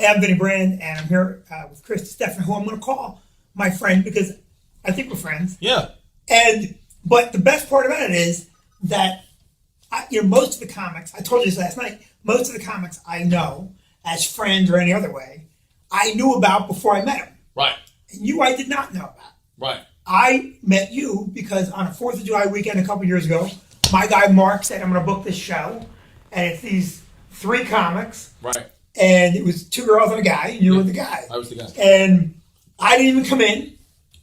am Vinnie Brand, and I'm here with Chris Distefano, who I'm going to call my friend because I think we're friends. Yeah. But the best part about it is that most of the comics, I told you this last night, most of the comics I know as friends or any other way, I knew about before I met them. Right. And you I did not know about. Right. I met you because on a 4th of July weekend a couple years ago, my guy Mark said, I'm going to book this show. And it's these 3 comics. Right. And it was 2 girls and a guy, and you were the guy. I was the guy. And I didn't even come in,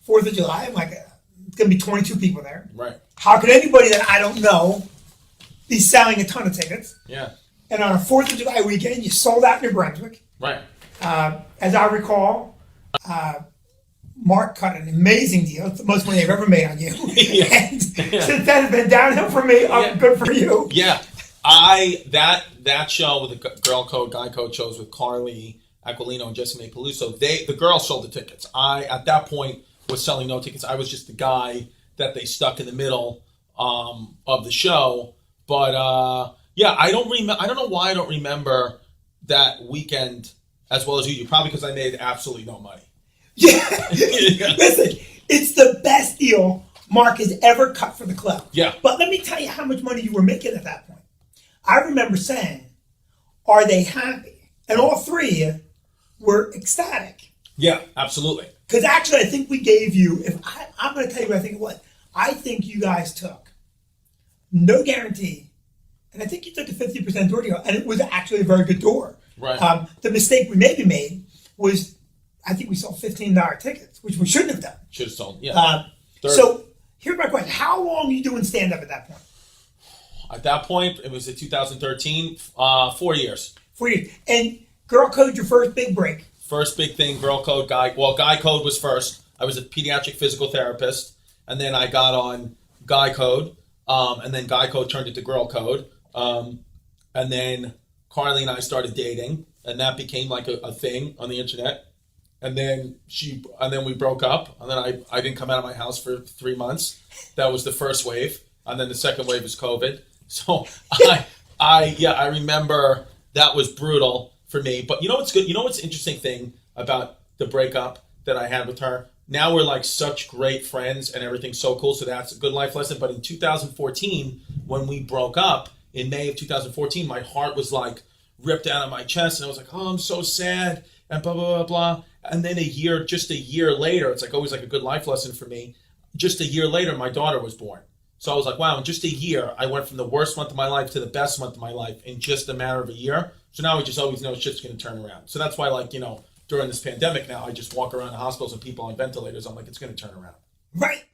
4th of July. I'm like, it's going to be 22 people there. Right. How could anybody that I don't know be selling a ton of tickets? Yeah. And on a 4th of July weekend, you sold out New Brunswick. Right. As I recall, Mark cut an amazing deal. It's the most money I've ever made on you. Yeah. And since then, it's been downhill for me. Good for you. Yeah. That show with the girl code, guy code shows with Carly Aquilino and Jesse May Peluso, the girls sold the tickets. I, at that point, was selling no tickets. I was just the guy that they stuck in the middle of the show. But, I don't know why I don't remember that weekend as well as you. Probably because I made absolutely no money. Yeah. Listen, it's the best deal Mark has ever cut for the club. Yeah. But let me tell you how much money you were making at that point. I remember saying, are they happy? And all 3 were ecstatic. Yeah, absolutely. Because actually, I think we gave you, I'm going to tell you what I think it was. I think you guys took no guarantee, and I think you took a 50% door deal, and it was actually a very good door. Right. The mistake we maybe made was, I think we sold $15 tickets, which we shouldn't have done. Should have sold, yeah. So, here's my question. How long were you doing stand-up at that point? At that point, it was in 2013, 4 years. 4 years. And Girl Code, your first big break. First big thing, Girl Code, Guy. Well, Guy Code was first. I was a pediatric physical therapist, and then I got on Guy Code, and then Guy Code turned into Girl Code, and then Carly and I started dating, and that became like a thing on the internet. And then we broke up, and then I didn't come out of my house for 3 months. That was the first wave, and then the second wave was COVID. So I remember that was brutal for me. But you know what's good? You know what's the interesting thing about the breakup that I had with her? Now we're like such great friends and everything's so cool. So that's a good life lesson. But in 2014, when we broke up, in May of 2014, my heart was like ripped out of my chest. And I was like, oh, I'm so sad and blah, blah, blah, blah. And then just a year later, it's like always like a good life lesson for me. Just a year later, my daughter was born. So I was like, wow, in just a year, I went from the worst month of my life to the best month of my life in just a matter of a year. So now we just always know shit's going to turn around. So that's why, during this pandemic now, I just walk around the hospitals and people on ventilators. I'm like, it's going to turn around. Right.